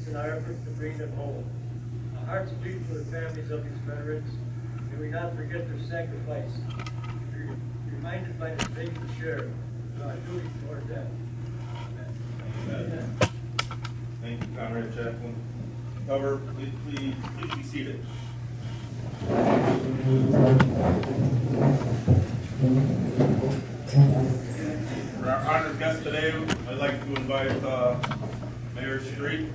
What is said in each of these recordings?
assistance in our efforts to bring them home. Our hearts bleed for the families of these veterans. May we not forget their sacrifice. Be reminded by the faith to share our duty toward them. Amen. Thank you, Conrad Chaplain. Cover, please be seated. For our honored guest today, I'd like to invite Mayor Street.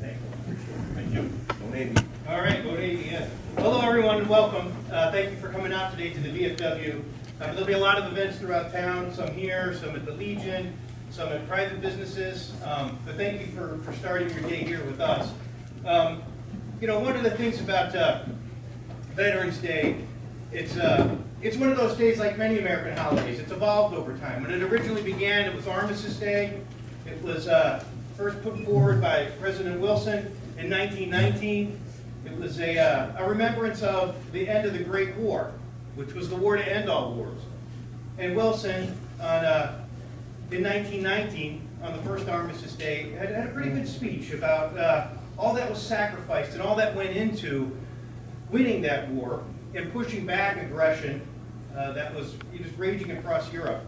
Thank you. Go Navy. All right, go Navy, yes. Hello, everyone, and welcome. Thank you for coming out today to the VFW. There'll be a lot of events throughout town, some here, some at the Legion, some at private businesses. But thank you for starting your day here with us. You know, one of the things about Veterans Day, it's one of those days like many American holidays. It's evolved over time. When it originally began, it was Armistice Day. It was first put forward by President Wilson in 1919. It was a remembrance of the end of the Great War, which was the war to end all wars. And Wilson, in 1919, on the first Armistice Day, had a pretty good speech about all that was sacrificed and all that went into winning that war and pushing back aggression that was raging across Europe.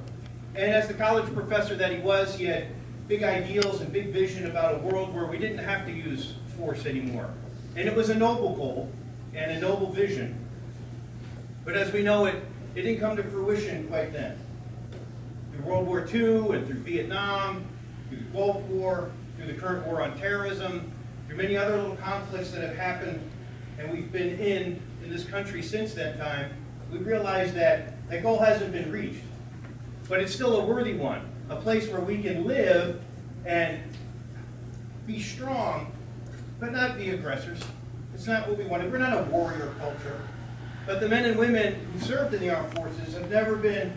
And as the college professor that he was, he had big ideals and big vision about a world where we didn't have to use force anymore. And it was a noble goal and a noble vision. But as we know, it didn't come to fruition quite then. Through World War II and through Vietnam, through the Gulf War, through the current war on terrorism, through many other little conflicts that have happened and we've been in this country since that time, we realize that that goal hasn't been reached. But it's still a worthy one, a place where we can live and be strong, but not be aggressors. It's not what we wanted. We're not a warrior culture. But the men and women who served in the armed forces have never been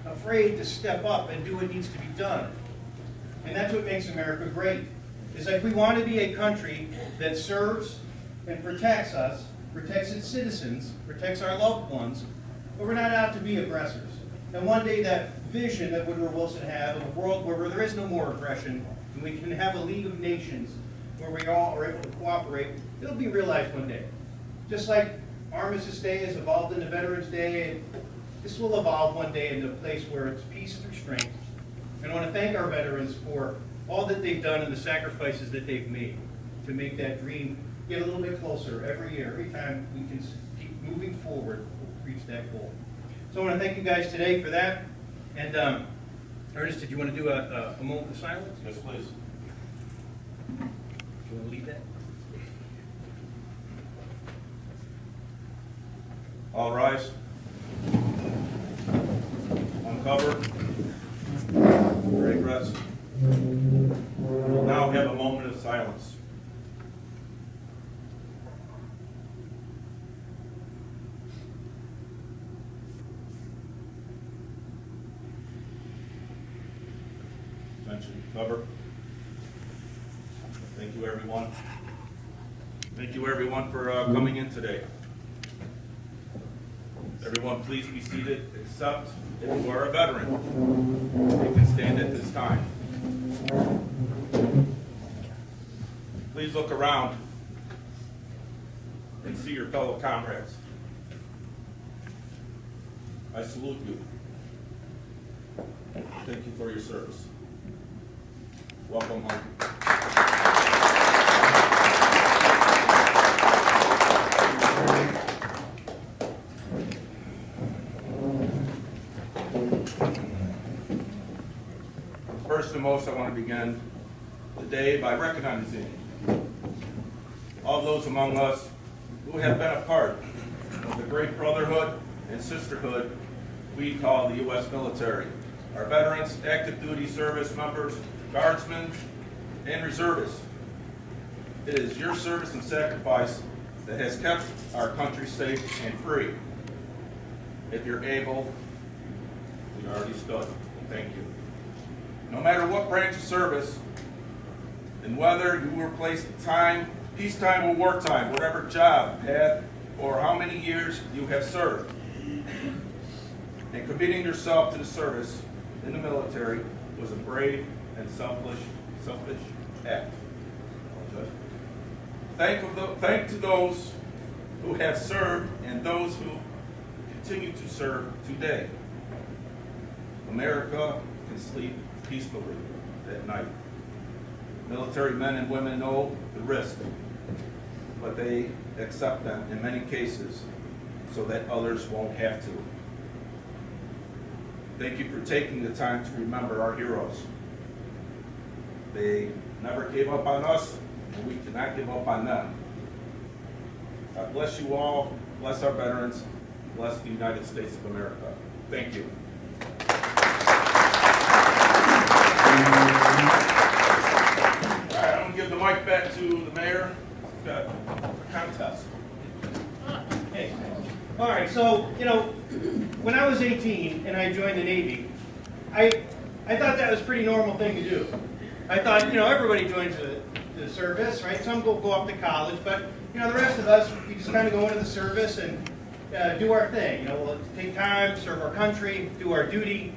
afraid to step up and do what needs to be done. And that's what makes America great. It's like we want to be a country that serves and protects us, protects its citizens, protects our loved ones, but we're not out to be aggressors. And one day that vision that Woodrow Wilson had of a world where there is no more aggression, and we can have a League of Nations where we all are able to cooperate, it'll be realized one day. Just like Armistice Day has evolved into Veterans Day, and this will evolve one day into a place where it's peace through strength. And I want to thank our veterans for all that they've done and the sacrifices that they've made to make that dream get a little bit closer every year. Every time we can keep moving forward, we'll reach that goal. So I want to thank you guys today for that. And Ernest, did you want to do a moment of silence? Yes, please. Do you want to lead that? All rise. Uncover. Great rest. We'll now have a moment of silence. Attention. Cover. Thank you, everyone. Thank you, everyone, for coming in today. Everyone, please be seated, except if you are a veteran. You can stand at this time. Please look around and see your fellow comrades. I salute you. Thank you for your service. Welcome home. First and most, I want to begin today by recognizing all those among us who have been a part of the great brotherhood and sisterhood we call the U.S. military. Our veterans, active duty service members, guardsmen, and reservists. It is your service and sacrifice that has kept our country safe and free. If you're able, we already stood. Thank you. No matter what branch of service, and whether you were placed in time, peacetime or wartime, whatever job, path, or how many years you have served, and committing yourself to the service in the military was a brave and selfless selfish act. Thank to those who have served and those who continue to serve today. America can sleep peacefully at night. Military men and women know the risk, but they accept them in many cases so that others won't have to. Thank you for taking the time to remember our heroes. They never gave up on us, and we cannot give up on them. God bless you all, bless our veterans, bless the United States of America. Thank you. All right, I'm going to give the mic back to the mayor. We've got a contest. Hey. All right, so, you know, when I was 18 and I joined the Navy, I thought that was a pretty normal thing to do. I thought, you know, everybody joins the service, right? Some go off to college, but, you know, the rest of us, we just kind of go into the service and do our thing. You know, we'll take time, serve our country, do our duty.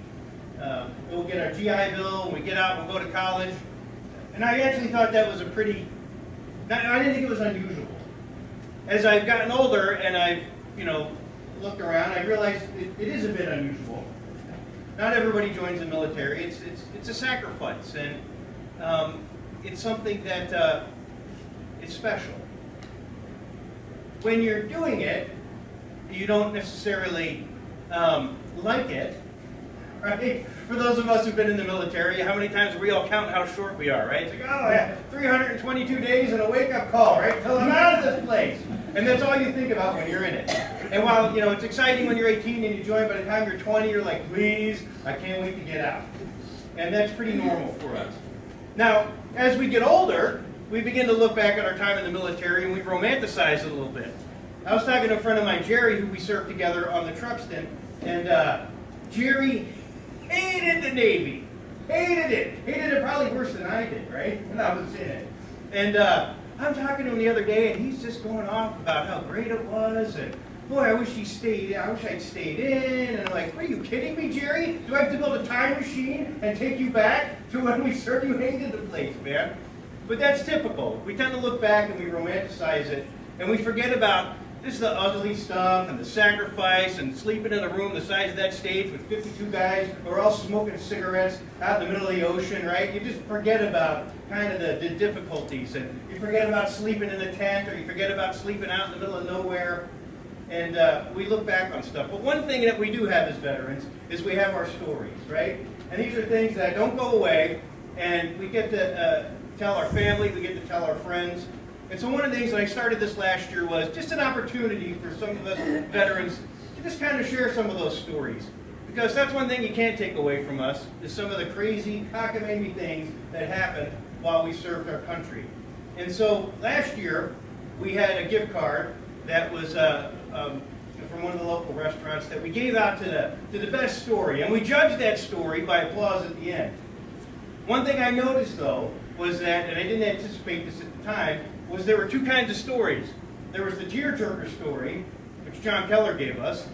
We'll get our GI Bill. When we get out, we'll go to college. And I actually thought that was a pretty, I didn't think it was unusual. As I've gotten older and I've, you know, looked around, I realized it is a bit unusual. Not everybody joins the military. It's a sacrifice, and it's something that is special. When you're doing it, you don't necessarily like it, right? For those of us who've been in the military, how many times we all count how short we are, right? It's like, oh, yeah, 322 days and a wake-up call, right? Till I'm out of this place. And that's all you think about when you're in it. And while, you know, it's exciting when you're 18 and you join, by the time you're 20, you're like, please, I can't wait to get out. And that's pretty normal for us. Now, as we get older, we begin to look back at our time in the military and we romanticize it a little bit. I was talking to a friend of mine, Jerry, who we served together on the Truxton, and Jerry hated the Navy. Hated it. Hated it probably worse than I did, right? When I was in it. And I'm talking to him the other day, and he's just going off about how great it was, and boy, I wish I'd stayed in. And I'm like, are you kidding me, Jerry? Do I have to build a time machine and take you back to when we served? You hated the place, man. But that's typical. We tend to look back and we romanticize it, and we forget about just the ugly stuff and the sacrifice and sleeping in a room the size of that stage with 52 guys who are all smoking cigarettes out in the middle of the ocean, right? You just forget about kind of the difficulties, and you forget about sleeping in a tent, or you forget about sleeping out in the middle of nowhere, and we look back on stuff. But one thing that we do have as veterans is we have our stories, right? And these are things that don't go away, and we get to tell our family, we get to tell our friends. And so one of the things that I started this last year was just an opportunity for some of us veterans to just kind of share some of those stories. Because that's one thing you can't take away from us, is some of the crazy, cockamamie things that happened while we served our country. And so last year, we had a gift card that was from one of the local restaurants that we gave out to the best story. And we judged that story by applause at the end. One thing I noticed, though, was that, and I didn't anticipate this at the time, was there were two kinds of stories. There was the tearjerker story, which John Keller gave us,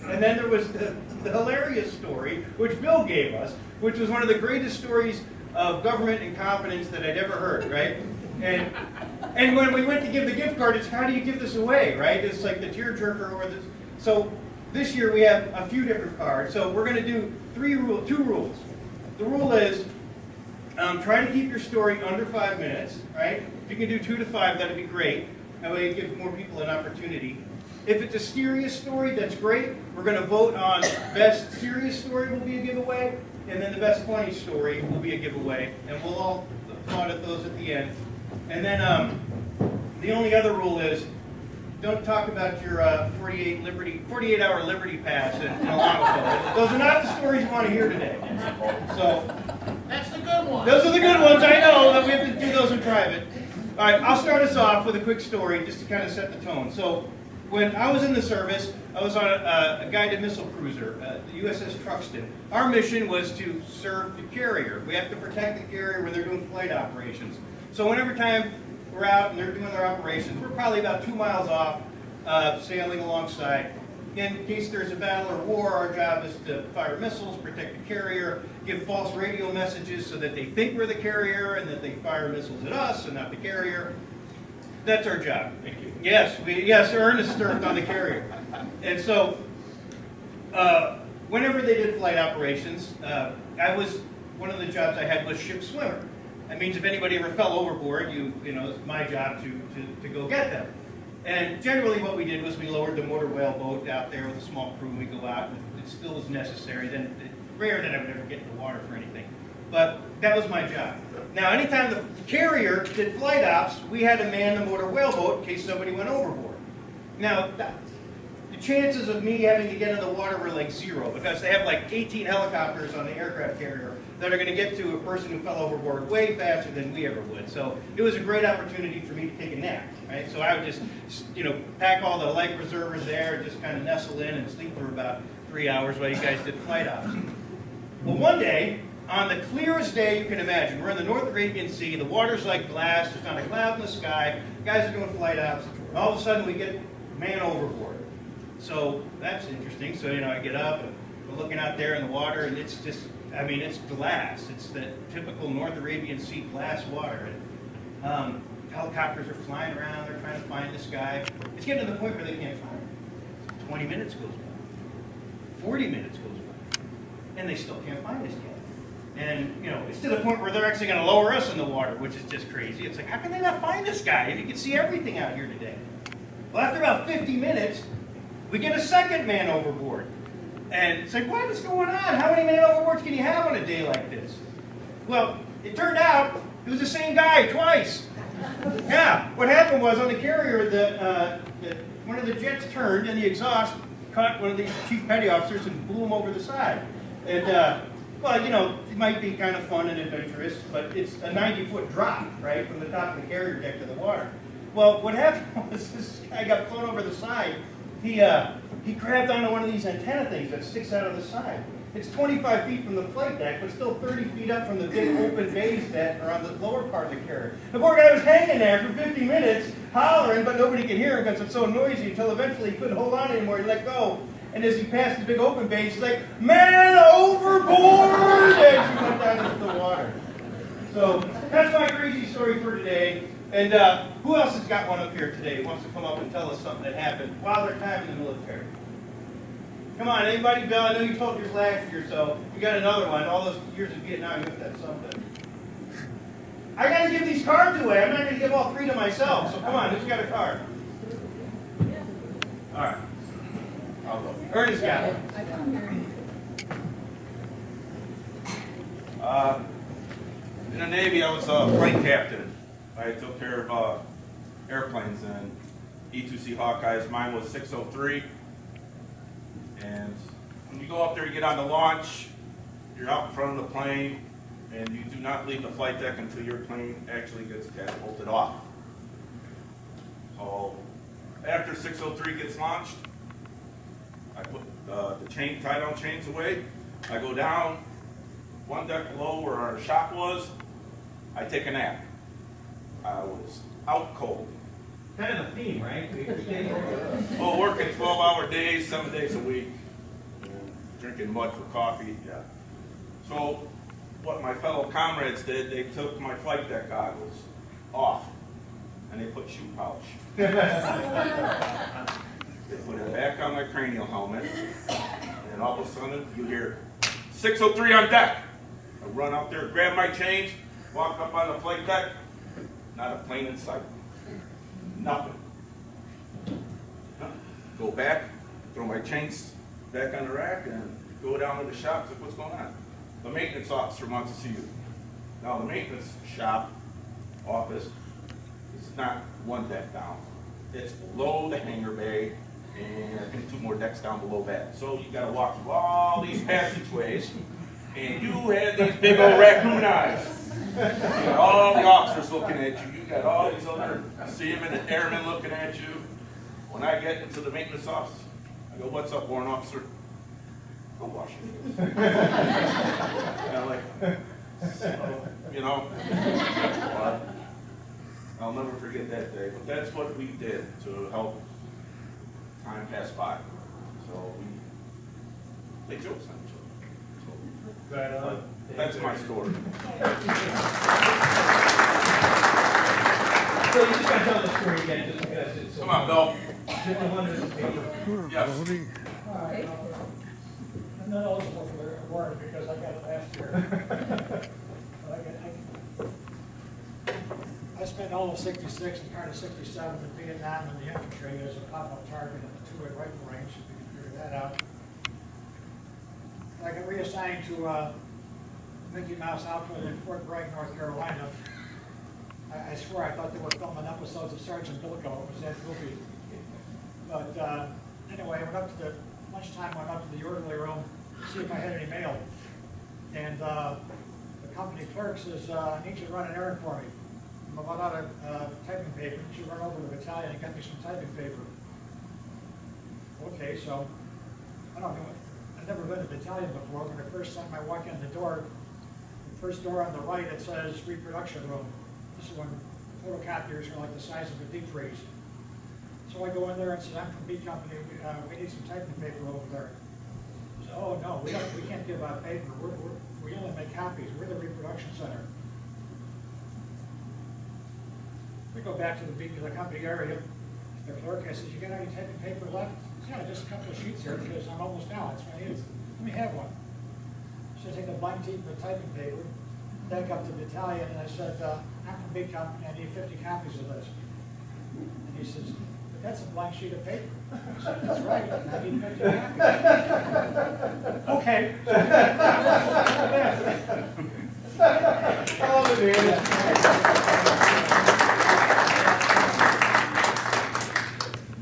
and then there was the hilarious story, which Bill gave us, which was one of the greatest stories of government incompetence that I'd ever heard, right? And when we went to give the gift card, it's how do you give this away, right? It's like the tearjerker or this. So this year we have a few different cards. So we're going to do two rules. The rule is try to keep your story under 5 minutes, right? If you can do 2 to 5, that'd be great. That way it gives more people an opportunity. If it's a serious story, that's great. We're going to vote on best serious story will be a giveaway, and then the best funny story will be a giveaway, and we'll all applaud at those at the end. And then the only other rule is don't talk about your 48-hour Liberty Pass in Alamo. Those are not the stories you want to hear today. So That's the good one. those are the good ones. I know that we have to do those in private. All right, I'll start us off with a quick story just to kind of set the tone. So when I was in the service, I was on a guided missile cruiser, the USS Truxton. Our mission was to serve the carrier. We have to protect the carrier when they're doing flight operations. So whenever time we're out and they're doing their operations, we're probably about 2 miles off, sailing alongside. in case there's a battle or war, our job is to fire missiles, protect the carrier, give false radio messages so that they think we're the carrier and that they fire missiles at us and not the carrier. That's our job. Thank you. Yes, Ernest served on the carrier. And so, whenever they did flight operations, one of the jobs I had was ship swimmer. That means if anybody ever fell overboard, it's my job to go get them. And generally what we did was we lowered the motor whaleboat out there with a small crew, and we go out, and if it still was necessary, then rare that I would ever get in the water for anything. But that was my job. Now, anytime the carrier did flight ops, we had to man the motor whaleboat in case somebody went overboard. Now, the chances of me having to get in the water were like zero, because they have like 18 helicopters on the aircraft carrier that are going to get to a person who fell overboard way faster than we ever would. So it was a great opportunity for me to take a nap, right? So I would just, pack all the life preservers there and just kind of nestle in and sleep for about 3 hours while you guys did flight ops. Well, one day, on the clearest day you can imagine, we're in the North Arabian Sea, the water's like glass, there's not a cloud in the sky, guys are doing flight ops, and all of a sudden we get man overboard. So that's interesting. So, I get up and we're looking out there in the water, and it's just, it's glass. It's the typical North Arabian Sea glass water. And helicopters are flying around, they're trying to find this guy. It's getting to the point where they can't find him. 20 minutes goes by. 40 minutes goes by. And they still can't find this guy. And, it's to the point where they're actually going to lower us in the water, which is just crazy. It's like, how can they not find this guy? You can see everything out here today. Well, after about 50 minutes, we get a second man overboard. And it's like, what is going on? How many man overboards can you have on a day like this? Well, it turned out it was the same guy twice. Yeah, what happened was on the carrier, one of the jets turned and the exhaust caught one of these chief petty officers and blew him over the side. And, it might be kind of fun and adventurous, but it's a 90-foot drop, right, from the top of the carrier deck to the water. Well, what happened was this guy got flown over the side. He grabbed onto one of these antenna things that sticks out of the side. It's 25 feet from the flight deck, but still 30 feet up from the big open bays that are on the lower part of the carrier. The poor guy was hanging there for 50 minutes, hollering, but nobody could hear him because it's so noisy, until eventually he couldn't hold on anymore. He let go. And as he passed the big open bay, he's like, "Man overboard!" And she went down into the water. So that's my crazy story for today. And who else has got one up here today who wants to come up and tell us something that happened while their time in the military? Come on, anybody? Bill, I know you told yours last year, so you got another one. All those years in Vietnam, you have to have something. I got to give these cards away. I'm not going to give all 3 to myself. So come on, who's got a card? All right. I'll go. Ernest got it. In the Navy, I was a flight captain. I took care of airplanes and E-2C Hawkeyes. Mine was 603. And when you go up there, you get on the launch, you're out in front of the plane, and you do not leave the flight deck until your plane actually gets catapulted off. So after 603 gets launched, I put the tie-down chains away. I go down one deck below where our shop was. I take a nap. I was out cold. Kind of a theme, right? Well, working 12-hour days, 7 days a week, and drinking mud for coffee. Yeah. So what my fellow comrades did, they took my flight deck goggles off, and they put shoe polish. They put it back on my cranial helmet, and all of a sudden you hear 603 on deck. I run out there, grab my change, walk up on the flight deck, not a plane in sight. Nothing. Go back, throw my chains back on the rack, and go down to the shop. Say, what's going on? The maintenance officer wants to see you. Now, the maintenance shop office is not one deck down. It's below the hangar bay, and I think 2 more decks down below that. So you got to walk through all these passageways, and you had these big old raccoon eyes. You got all the officers looking at you. You got all these other seamen and airmen looking at you. When I get into the maintenance office, I go, "What's up, warrant officer?" "Go wash your face." And I'm like, but I'll never forget that day. But that's what we did to help time pass by. So They jokes on each Right other. on. That's my story. So you just gotta tell the story again, just because it's. Come on, Bill. Just the one that's paper. Yes. I'm not eligible for the award because I got it last year. But I spent all of '66 and part of '67 in Vietnam in the infantry as a pop-up target at the two-way rifle range, if you can figure that out. I got reassigned to Mickey Mouse outfit in Fort Bragg, North Carolina. I swear I thought they were filming episodes of Sergeant Bilko. It was that goofy. But anyway, I went up to the lunchtime. Went up to the orderly room to see if I had any mail. And the company clerk says, "I need you to run an errand for me. I'm about out of typing paper. You should run over to the battalion and get me some typing paper." Okay, so I don't know. I've never been to the battalion before. When the first time I walk in the door, the first door on the right, it says reproduction room. This is when photocopiers are like the size of a deep freeze. So I go in there and say, "I'm from B Company. We need some typing paper over there." So, "Oh no, we can't give out paper. We only make copies. We're the reproduction center." We go back to the company area. The clerk, I says, "You got any typing paper left?" "Yeah, just a couple of sheets here because I'm almost out. That's what I need. Let me have one." So I take a blank sheet of the typing paper, back up to the battalion, and I said, "I'm from B Company. I need 50 copies of this." And he says, "But that's a blank sheet of paper." I said, "That's right. I need 50 copies." Okay. I love it, man.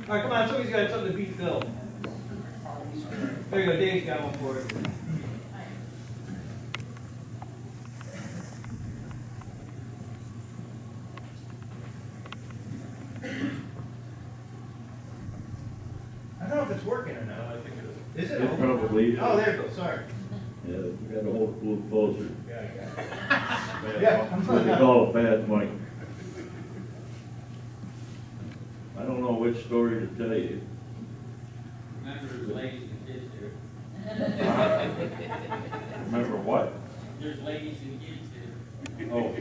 All right, come on, somebody's got something to beat Bill. There you go, Dave's got one for it. I don't know if it's working or not. I think it is. Is it? It probably is. Oh, there it goes, sorry. Yeah, we got to hold it a little closer. Yeah. What they call a fast mic. I don't know which story to tell you. Remember there's ladies and kids here. Remember what? There's ladies and kids here. Oh.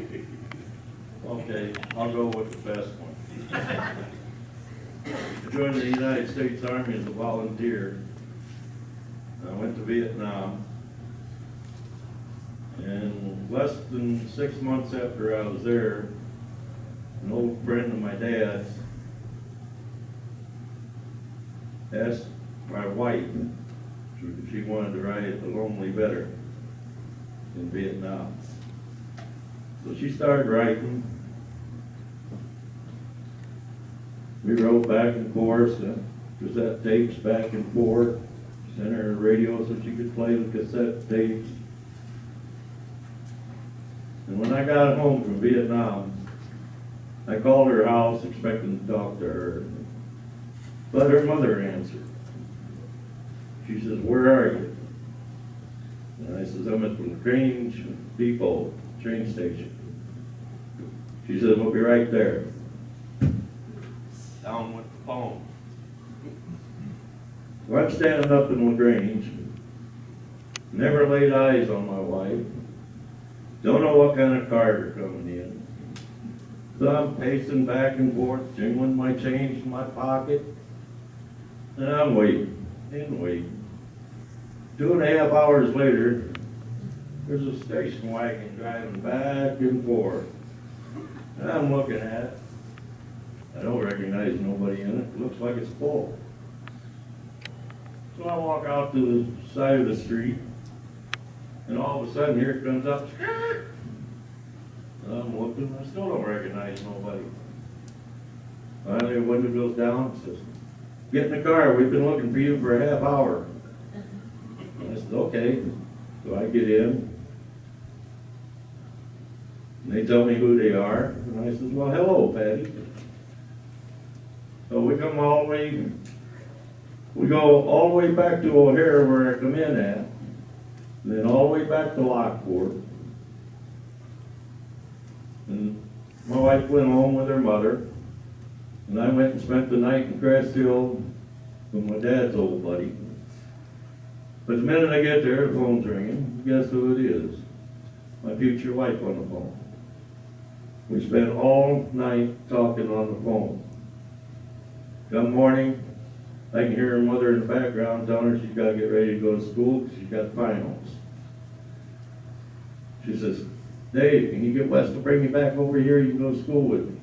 Okay, I'll go with the best one. I joined the United States Army as a volunteer. I went to Vietnam. And less than 6 months after I was there, an old friend of my dad's asked my wife if she wanted to ride the Lonely Veteran in Vietnam. So she started writing. We wrote back and forth, cassette tapes back and forth, sent her a radio so she could play the cassette tapes. And when I got home from Vietnam, I called her house expecting to talk to her. But her mother answered. She says, "Where are you?" And I says, "I'm at the LaGrange Depot train station." She says, "We'll be right there." Down went the phone. So I'm standing up in LaGrange, never laid eyes on my wife, don't know what kind of cars are coming in. So I'm pacing back and forth, jingling my change in my pocket, and I'm waiting and waiting. 2.5 hours later, there's a station wagon driving back and forth. And I'm looking at it. I don't recognize nobody in it. It looks like it's full. So I walk out to the side of the street, and all of a sudden here it comes up. And I'm looking, I still don't recognize nobody. Finally the window goes down and says, "Get in the car, we've been looking for you for a half hour." And I said, "Okay." So I get in. And they tell me who they are. And I said, "Well, hello, Patty." So we come all the way, we go all the way back to O'Hare where I come in at, and then all the way back to Lockport. And my wife went home with her mother, and I went and spent the night in Crest Hill with my dad's old buddy. But the minute I get there, the phone's ringing. Guess who it is? My future wife on the phone. We spent all night talking on the phone. Come morning, I can hear her mother in the background telling her she's got to get ready to go to school because she's got finals. She says, Dave, can you get Wes to bring me back over here? You can go to school with me.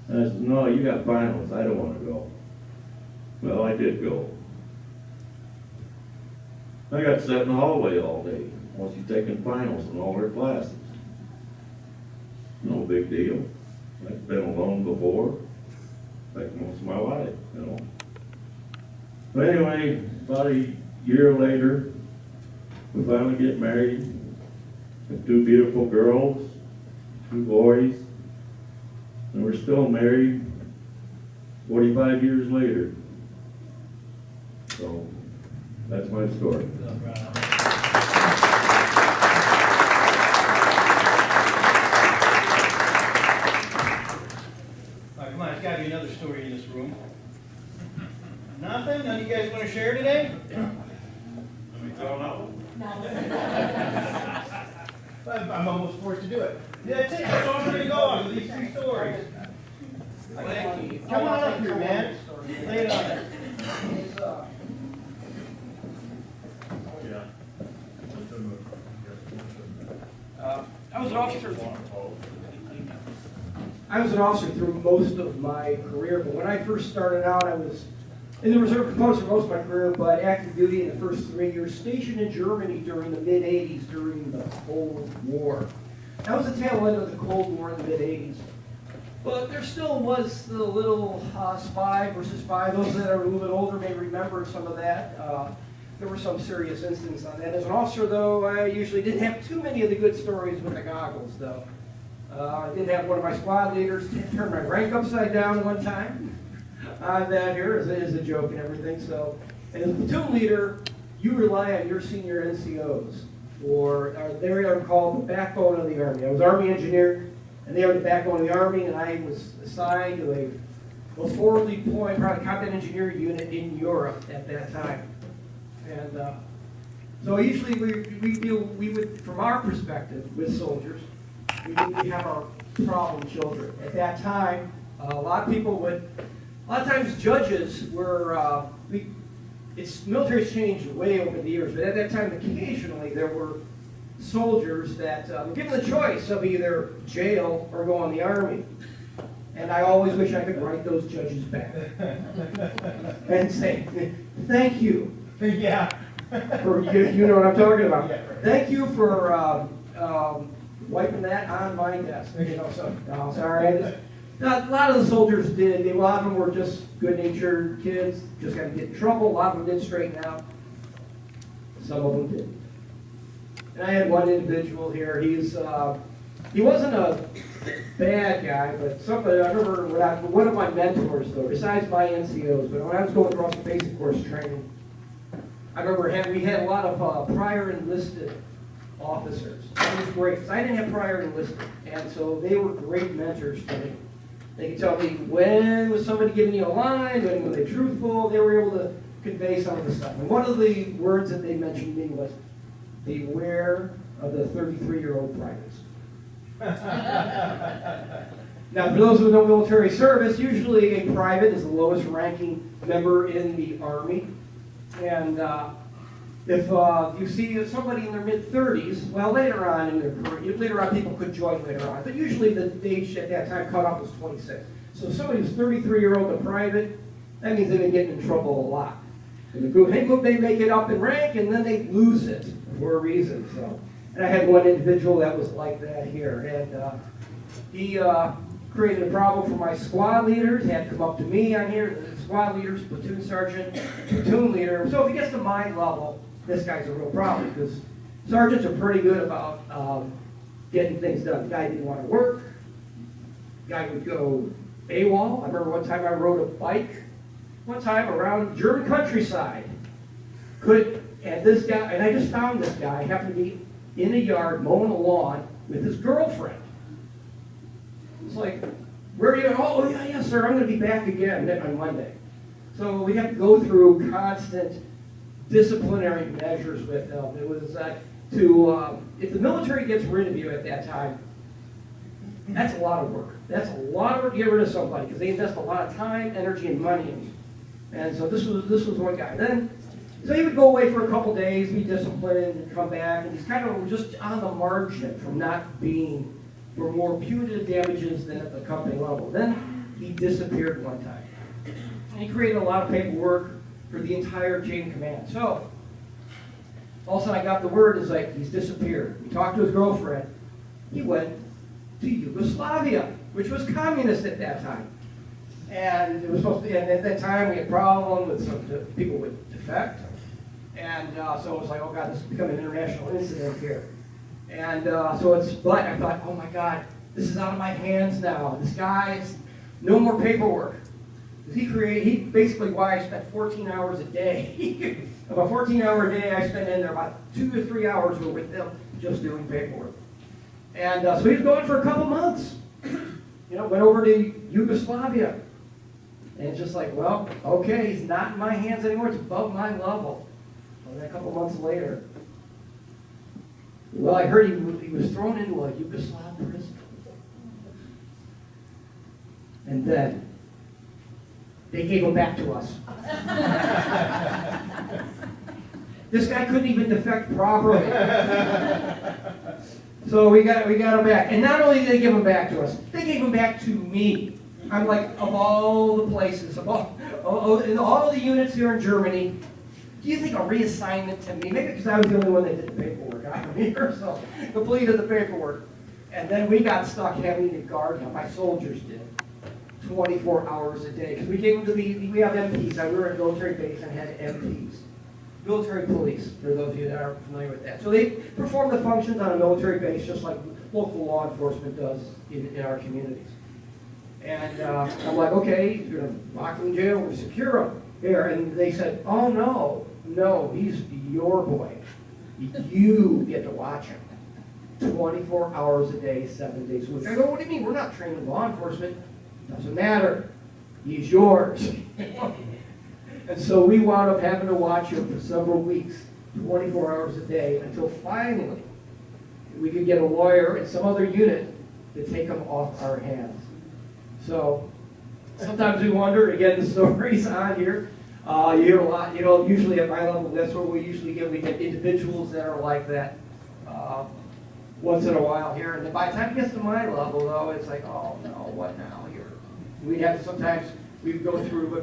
And I said, no, you got finals. I don't want to go. Well, I did go. I got sat in the hallway all day while she's taking finals in all her classes. No big deal. I've been alone before, like most of my life, you know. But anyway, about a year later, we finally get married. With 2 beautiful girls, 2 boys, and we're still married 45 years later. So, that's my story. All right, come on, there's got to be another story in this room. Nothing? None of you guys want to share today? Let me tell now. I'm almost forced to do it. That's it. That's all I'm going to go on with these 3 stories. Come on up here, man. Lay it on there. I was an officer through most of my career, but when I first started out, I was in the reserve components for most of my career, but active duty in the first 3 years, stationed in Germany during the mid-'80s during the Cold War. That was the tail end of the Cold War in the mid-'80s. But there still was the little spy versus spy. Those that are a little bit older may remember some of that. There were some serious incidents on that. As an officer, though, I usually didn't have too many of the good stories with the goggles, though. I did have one of my squad leaders turn my rank upside down one time. That here is a joke and everything. So, and as a platoon leader, you rely on your senior NCOs, or they are called the backbone of the Army. I was Army engineer, and they are the backbone of the Army, and I was assigned to a most forwardly deployed probably combat engineer unit in Europe at that time. And so usually we would, from our perspective with soldiers, we have our problem children. At that time, a lot of times judges were, military's changed way over the years, but at that time occasionally there were soldiers that were given the choice of either jail or go in the Army. And I always wish I could write those judges back and say, thank you. Yeah. For, you know what I'm talking about. Yeah, right. Thank you for wiping that on my desk. You know, so no, sorry. A lot of the soldiers did. A lot of them were just good-natured kids, just got to get in trouble. A lot of them did straighten out. Some of them did. And I had one individual here. He wasn't a bad guy, but somebody, I remember one of my mentors, though, besides my NCOs, but when I was going through some basic course training, I remember we had a lot of prior enlisted officers. That was great, because I didn't have prior enlisted, and so they were great mentors to me. They could tell me when was somebody giving you a line, when were they truthful. They were able to convey some of the stuff. And one of the words that they mentioned to me was, beware of the 33-year-old privates. Now, for those who know military service, usually a private is the lowest ranking member in the Army. And if you see somebody in their mid-30s, well, later on in their career, later on people could join later on, but usually the age at that time cutoff was 26. So if somebody who's 33-year-old a private, that means they've been getting in trouble a lot. And they make it up in rank, and then they lose it for a reason. So, and I had one individual that was like that here, and he created a problem for my squad leaders. Had to come up to me on here. The squad leaders, platoon sergeant, platoon leader. So if he gets to my level, this guy's a real problem because sergeants are pretty good about getting things done. The guy didn't want to work. The guy would go AWOL. I remember one time I rode a bike. One time around German countryside. And this guy, and I just found this guy, happened to be in a yard mowing a lawn with his girlfriend. It's like, where are you? Oh, yeah, sir, I'm going to be back again on Monday. So we have to go through constant disciplinary measures with them. It was if the military gets rid of you at that time, that's a lot of work. That's a lot of work to get rid of somebody because they invest a lot of time, energy, and money in you. And so this was one guy. So he would go away for a couple days, be disciplined, and come back, and he's kind of just on the margin from not being for more punitive damages than at the company level. Then he disappeared one time. And he created a lot of paperwork for the entire chain of command. So, all of a sudden I got the word, it's like he's disappeared. We talked to his girlfriend. He went to Yugoslavia, which was communist at that time. And it was supposed to be, and at that time we had problems with some people would defect. And so it was like, oh God, this has become an international incident here. And but I thought, oh my God, this is out of my hands now. This guy is no more paperwork. He basically why I spent 14 hours a day. About 14-hour day I spent in there, about 2 to 3 hours were with him just doing paperwork. And so he was gone for a couple months. Went over to Yugoslavia. And it's just like, well, okay, he's not in my hands anymore. It's above my level. And then a couple months later, well, I heard he was thrown into a Yugoslav prison. And then they gave him back to us. This guy couldn't even defect properly. So we got him back. And not only did they give him back to us, they gave him back to me. I'm like, of all the places, in all the units here in Germany, do you think a reassignment to me? Maybe because I was the only one that did the paperwork. I'm here, so completed the paperwork. And then we got stuck having to guard him. My soldiers did. 24 hours a day. Because we gave them we have MPs. We were at a military base and had MPs. Military police, for those of you that aren't familiar with that. So they perform the functions on a military base just like local law enforcement does in our communities. And I'm like, okay, you're going to lock him in jail, we're secure him here. And they said, oh no, he's your boy. You get to watch him. 24 hours a day, 7 days a week. I go, what do you mean? We're not trained in law enforcement. Doesn't matter. He's yours. And so we wound up having to watch him for several weeks, 24 hours a day, until finally we could get a lawyer and some other unit to take him off our hands. So sometimes we wonder, again, the stories on here. You hear a lot, usually at my level, that's what we usually get. We get individuals that are like that once in a while here. And then by the time it gets to my level, though, it's like, oh no, what now here? We'd have to sometimes, we'd go through,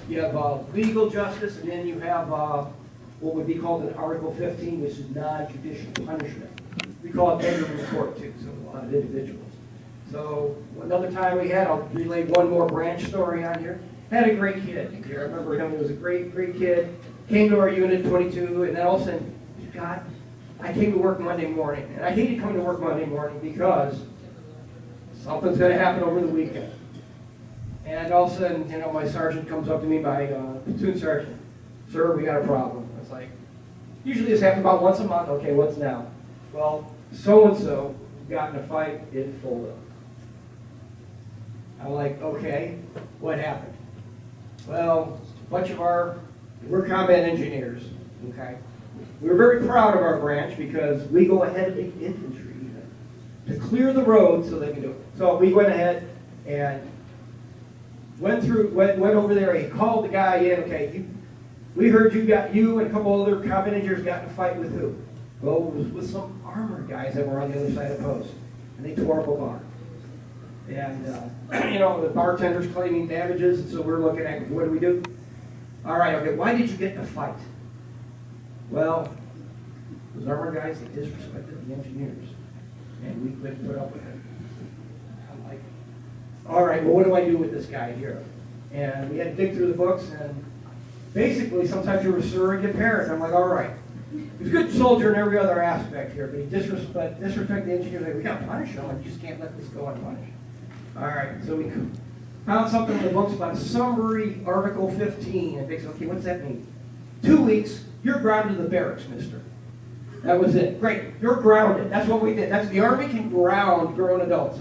you have legal justice, and then you have what would be called an Article 15, which is non-judicial punishment. We call it Benjamin's Court, too, so a lot of individuals. So another time we had, I'll relay one more branch story on here. Had a great kid here. I remember him, he was a great kid. Came to our unit, 22, and then all of a sudden, God, I came to work Monday morning. And I hated coming to work Monday morning because something's going to happen over the weekend. And all of a sudden, my sergeant comes up to me, my platoon sergeant. Sir, we got a problem. It's like, usually this happens about once a month. Okay, what's now? Well, so-and-so got in a fight in Fulda. I'm like, okay, what happened? Well, a bunch of we're combat engineers, okay? We're very proud of our branch because we go ahead of the infantry even to clear the road so they can do it. So we went ahead and went over there. He called the guy in. Okay, we heard you and a couple other combat engineers got in a fight with who? Well, it was with some armored guys that were on the other side of the post, and they tore up a bar. And the bartender's claiming damages, and so we're looking at what do we do? All right, okay. Why did you get in a fight? Well, those armored guys, they disrespected the engineers, and we couldn't put up with it. I'm like, all right, well, what do I do with this guy here? And we had to dig through the books, and basically, sometimes you're a surrogate parent. I'm like, all right. He's a good soldier in every other aspect here, but he disrespect the engineers. Like, we got to punish him. You just can't let this go unpunished. All right, so we found something in the books about summary Article 15. And basically, okay, what's that mean? 2 weeks, you're grounded to the barracks, mister. That was it. Great, you're grounded. That's what we did. The Army can ground grown adults.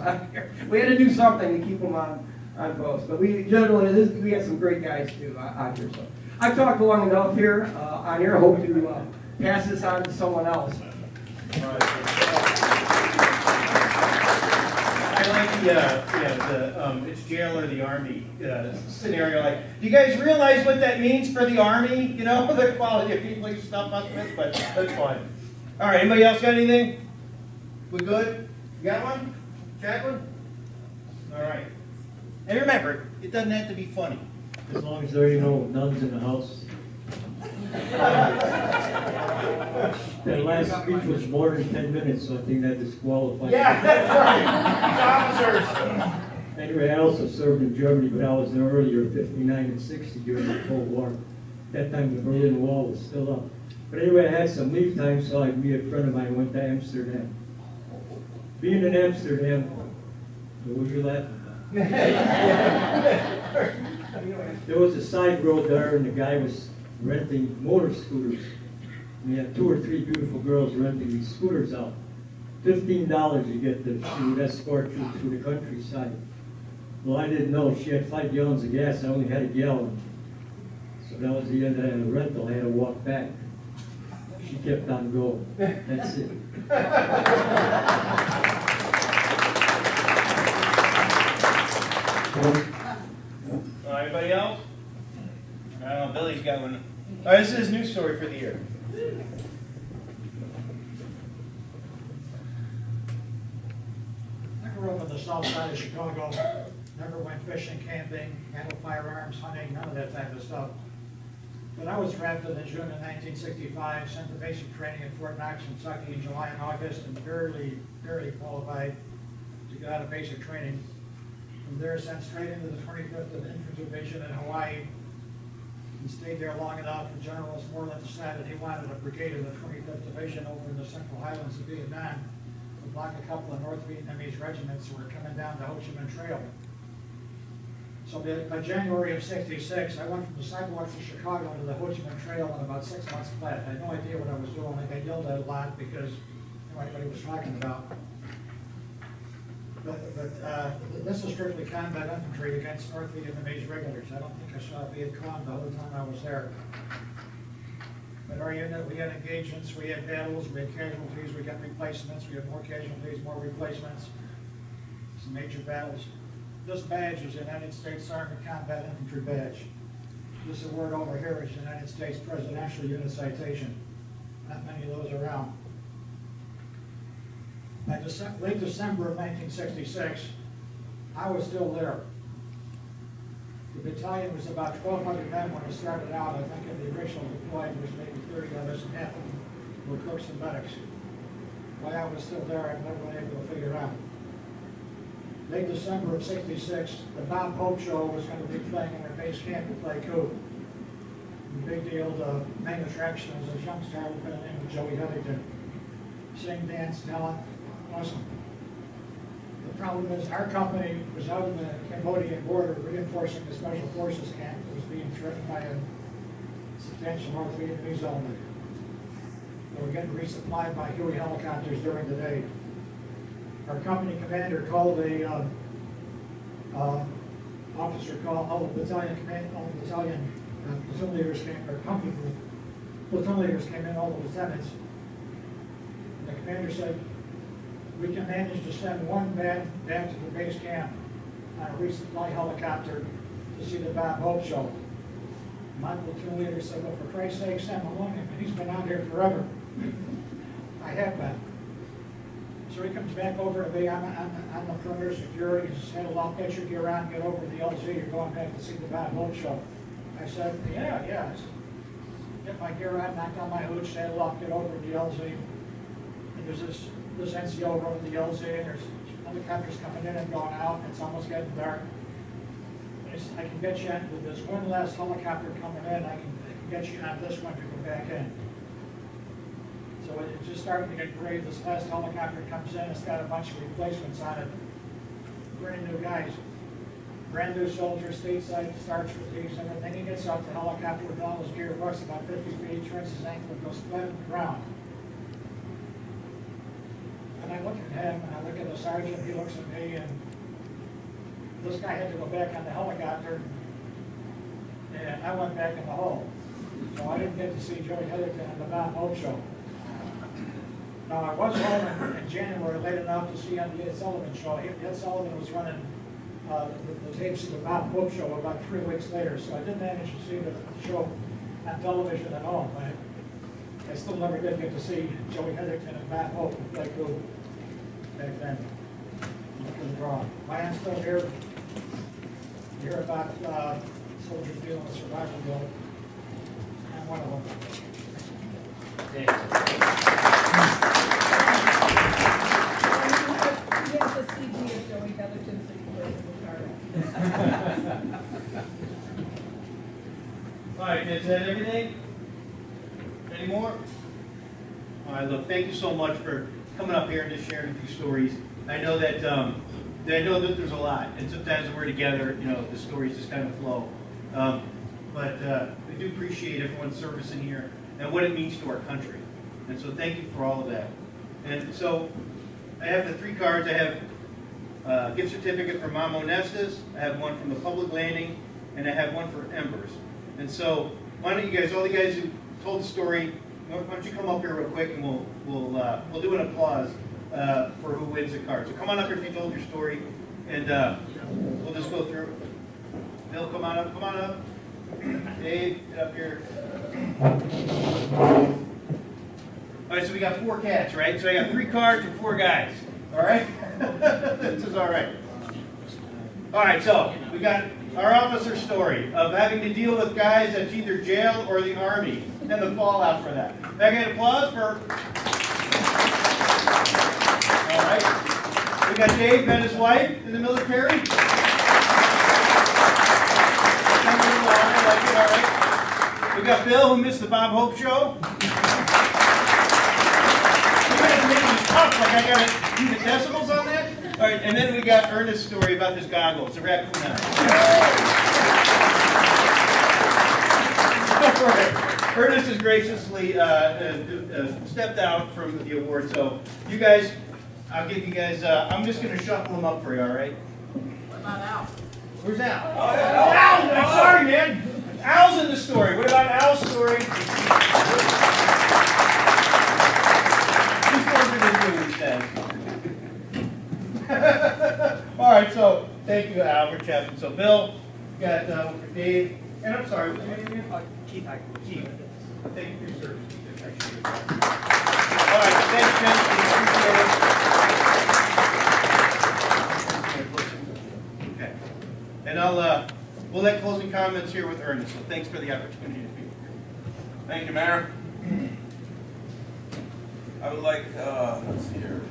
We had to do something to keep them on post. But we generally, we had some great guys too out here. So. I've talked long enough here on here. I hope to pass this on to someone else. I like the it's jail or the army scenario. Like, do you guys realize what that means for the army? You know, the quality of people you stuff up with, but that's fine. All right, anybody else got anything? We good? You got one? Jacqueline? All right. And remember, it doesn't have to be funny. As long as there ain't no nuns in the house. That last speech was more than 10 minutes, so I think that disqualifies. Yeah, that's right. Officers. Anyway, I also served in Germany, but I was there earlier, 59 and 60 during the Cold War. That time the Berlin Wall was still up. But anyway, I had some leave time, so I, me and a friend of mine went to Amsterdam. Being in Amsterdam, what were you laughing about? There was a side road there, and the guy was renting motor scooters. And he had 2 or 3 beautiful girls renting these scooters out. $15 you get to, she would escort you through the countryside. Well, I didn't know. She had 5 gallons of gas. I only had a gallon. So that was the end of the rental. I had to walk back. She kept on going. That's it. Anybody else? I don't know. Billy's got one. All right, this is his news story for the year. I grew up on the south side of Chicago. Never went fishing, camping, handled firearms, hunting, none of that type of stuff. But I was drafted in June of 1965, sent to basic training at Fort Knox, Kentucky in July and August, and barely qualified to get out of basic training. From there, sent straight into the 25th Infantry Division in Hawaii, and stayed there long enough for General Westmoreland decided he wanted a brigade of the 25th Division over in the Central Highlands of Vietnam to block a couple of North Vietnamese regiments who were coming down the Ho Chi Minh Trail. So by January of '66, I went from the sidewalks of Chicago to the Ho Chi Minh Trail in about 6 months flat. I had no idea what I was doing. I got yelled at a lot because everybody was talking about. But this is strictly combat infantry against North Vietnamese regulars. I don't think I saw Viet Cong the whole time I was there. But our unit, we had engagements, we had battles, we had casualties, we got replacements, we had more casualties, more replacements, some major battles. This badge is the United States Army Combat Infantry Badge. This award over here is United States Presidential Unit Citation. Not many of those around. By late December of 1966, I was still there. The battalion was about 1,200 men when it started out. I think in the original deployment there was maybe 30 of us, and half of them were cooks and medics. Why I was still there, I've never been able to figure out. Late December of '66, the Bob Hope Show was going to be playing in our base camp to play coup. The big deal, the main attraction was a young star by the name of Joey Huntington. Sing, dance, talent, awesome. The problem is our company was out in the Cambodian border reinforcing the Special Forces camp that was being threatened by a substantial North Vietnamese element. They were getting resupplied by Huey helicopters during the day. Our company commander called a officer called all the battalion platoon leaders came, or company platoon leaders came in, all the lieutenants. And the commander said, we can manage to send one man back to the base camp on a resupply helicopter to see the Bob Hope Show. My platoon leader said, well, for Christ's sake, send him along. He's been out here forever. I have been. So he comes back over to me, I'm the perimeter security, he said, I'll get your gear on, get over to the LZ, you're going back to see the Bob Hope Show. I said, yeah. I said, get my gear on, knock on my hooch, saddle up, get over to the LZ. And there's this NCO running the LZ, and there's helicopters coming in and going out, and it's almost getting dark. And I can get you in with this one last helicopter coming in, I can get you on this one to go back in. So it's just starting to get gray. This last helicopter comes in, it's got a bunch of replacements on it. Brand new guys. Brand new soldiers, stateside, starch fatigues, everything. He gets off the helicopter with all his gear, walks about 50 feet, turns his ankle and goes flat on the ground. And I look at him, and I look at the sergeant, he looks at me, and this guy had to go back on the helicopter. And and I went back in the hole. So I didn't get to see Joey Heatherton and the Bob Hope Show. Now, I was home in January late enough to see on the Ed Sullivan Show. Ed Sullivan was running the tapes of the Bob Hope Show about 3 weeks later, so I did manage to see the show on television at home. I still never did get to see Joey Heatherton and Bob Hope play cool back then. It was wrong. My aunt's still here. You hear about soldiers dealing with survival guilt. I'm one of them. Yes, a CD of Joey Heatherton, so you play the guitar. All right, is that everything? Any more? All right, look, thank you so much for coming up here and just sharing a few stories. I know that there's a lot, and sometimes when we're together, you know, the stories just kind of flow. But we do appreciate everyone's service in here and what it means to our country. And so thank you for all of that. And so I have the 3 cards. I have a gift certificate from Mom Onestas, I have one from the Public Landing, and I have one for Embers. And so why don't you guys, all the guys who told the story, why don't you come up here real quick and we'll do an applause for who wins the card. So come on up here if you told your story, and we'll just go through. Bill, come on up, come on up. Dave, get up here. All right, so we got 4 cats, right? So I got 3 cards and 4 guys. All right? This is all right. All right, so we got our officer's story of having to deal with guys that's either jail or the Army and the fallout for that. Can I get an applause for... All right. We got Dave and his wife in the military. All right. We got Bill, who missed the Bob Hope Show. You guys are making this tough, like I gotta do the decimals on that. All right, and then we got Ernest's story about his goggles, the raccoon eye. All right. Ernest has graciously stepped out from the award, so you guys, I'll give you guys, I'm just going to shuffle them up for you, all right? What about Al? Where's Al? Oh, yeah. Al! I'm sorry, man. Al's in the story. What about Al's story? He's closer than you, he says. All right, so thank you, Al, for chatting. So Bill, you got one for Dave, and I'm sorry, what's your name again? Keith. Keith. Thank you for your service. Appreciate it. All right, thanks, Jen. Appreciate it. Okay. And we'll let closing comments here with Ernest. So thanks for the opportunity to be here. Thank you, Mayor. I would like, let's see here.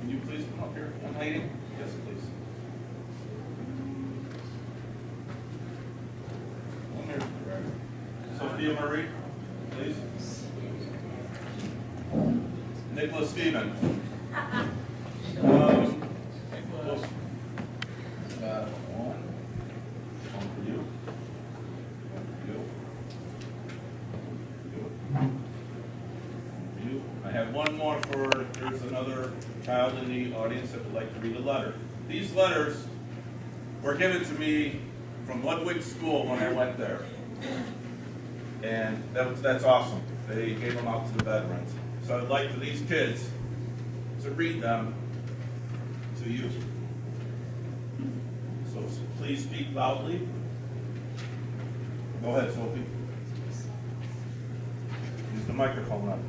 Can you please come up here, young lady? Yes, please. Come here. Sophia Marie, please. Nicholas Steven. One for you. I have one more for, there's another child in the audience that would like to read a letter. These letters were given to me from Ludwig School when I went there. And that's awesome. They gave them out to the veterans. So I'd like for these kids to read them to you. So please speak loudly. Go ahead, Sophie. Use the microphone up.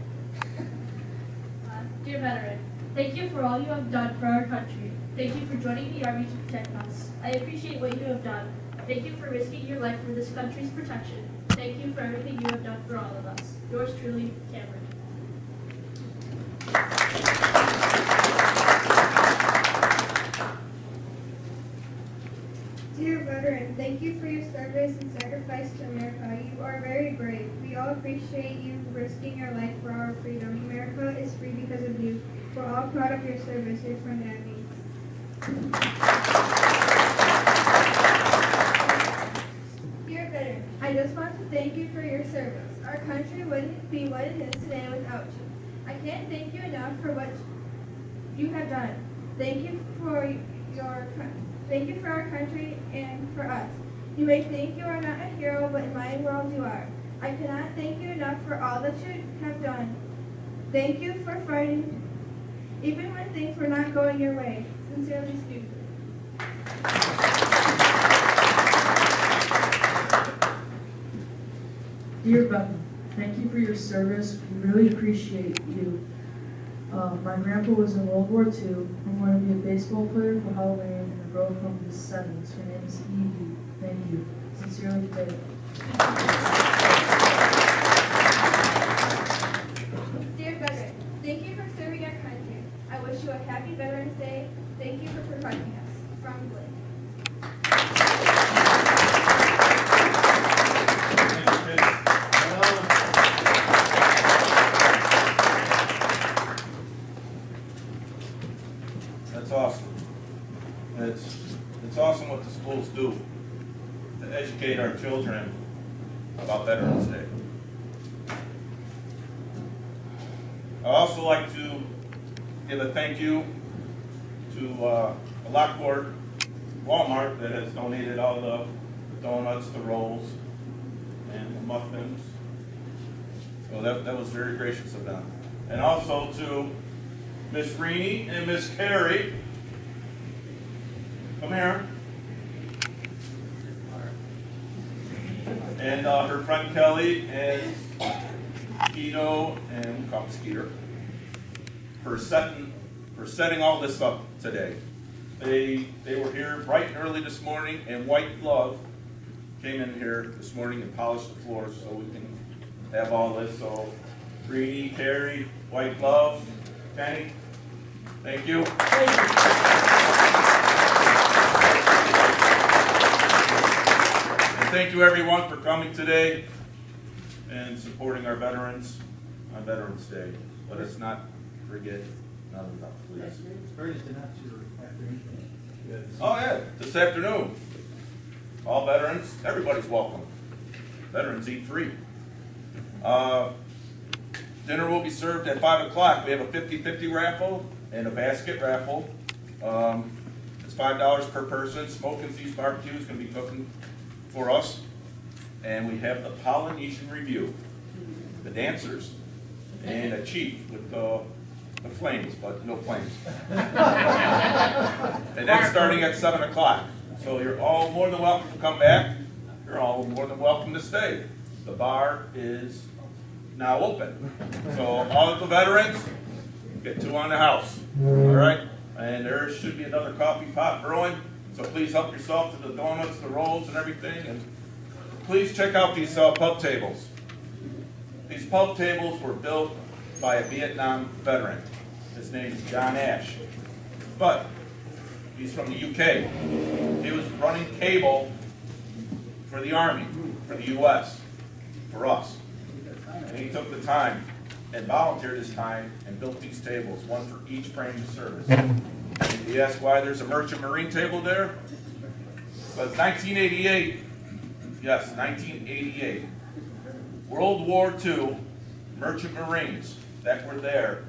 Dear veteran, thank you for all you have done for our country. Thank you for joining the Army to protect us. I appreciate what you have done. Thank you for risking your life for this country's protection. Thank you for everything you have done for all of us. Yours truly, Cameron. Dear veteran, thank you for your service and sacrifice to America. You are very brave. We all appreciate you risking your life for our freedom. America is free because of you. We're all proud of your service, your friend Abby. Dear veteran, I just want to thank you for your service. Our country wouldn't be what it is today without you. I can't thank you enough for what you have done. Thank you for our country and for us. You may think you are not a hero, but in my world you are. I cannot thank you enough for all that you have done. Thank you for fighting, even when things were not going your way. Sincerely, Stu. Dear Bethany, thank you for your service. We really appreciate you. My grandpa was in World War II. I'm going to be a baseball player for Halloween and a girl from the 70s. Her name is Evie. Thank you. Sincerely, Faith. Dear veteran, thank you for serving our country. I wish you a happy Veterans Day. Thank you for protecting us. From Blake. That's awesome. It's awesome what the schools do to educate our children about Veterans Day. I'd also like to give a thank you to Lockport Walmart that has donated all the donuts, the rolls, and the muffins. So that was very gracious of them. And also to Miss Reenie and Miss Carrie. Come here. And her friend Kelly and Keto and Skeeter for setting all this up today. They were here bright and early this morning, and White Glove came in here this morning and polished the floors so we can have all this. So Greenie, Carrie, White Glove, Kenny, thank you. And thank you everyone for coming today and supporting our veterans on Veterans Day. Let us not forget none of them, please. Oh yeah, this afternoon. All veterans, everybody's welcome. Veterans eat free. Dinner will be served at 5 o'clock. We have a 50-50 raffle and a basket raffle. It's $5 per person. Smoke and Seas Barbecue is going to be cooking for us. And we have the Polynesian Review, the dancers, and a chief with the flames, but no flames. And that's starting at 7 o'clock. So you're all more than welcome to come back. You're all more than welcome to stay. The bar is now open. So all of the veterans, get two on the house. All right? And there should be another coffee pot brewing. So please help yourself to the donuts, the rolls, and everything. And please check out these pub tables. These pub tables were built by a Vietnam veteran. His name is John Ash. But he's from the UK. He was running cable for the Army, for the US, for us. And he took the time and volunteered his time and built these tables, one for each branch of service. You ask why there's a Merchant Marine table there? But 1988, yes, 1988, World War II Merchant Marines that were there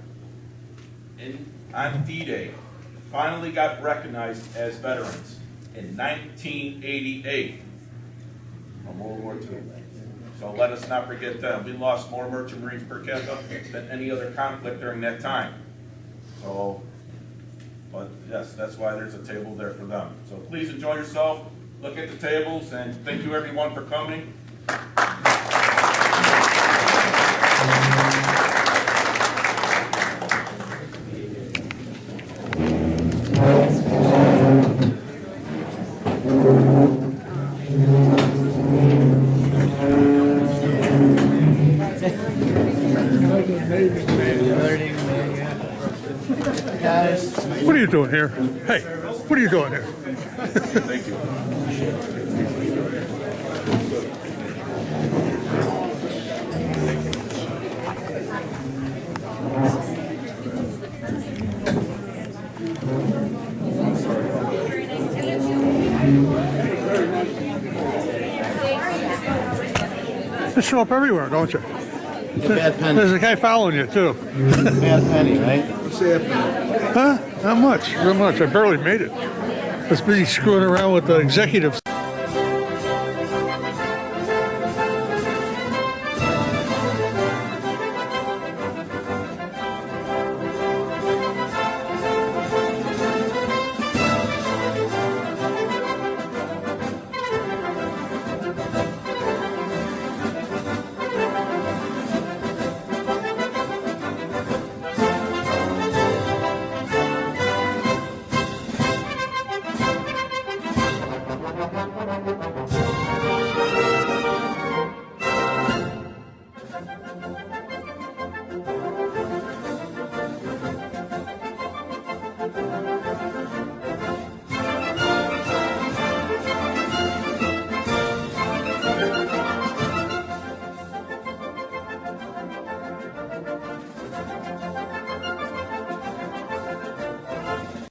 on D-Day finally got recognized as veterans in 1988 from World War II. So let us not forget them. We lost more Merchant Marines per capita than any other conflict during that time. So, but yes, that's why there's a table there for them. So please enjoy yourself, look at the tables, and thank you everyone for coming. What are you doing here? Hey, what are you doing here? Thank you. You show up everywhere, don't you? Bad penny. There's a guy following you, too. Bad penny, right? Huh? Not much. Not much. I barely made it. I was busy screwing around with the executives. Thank you.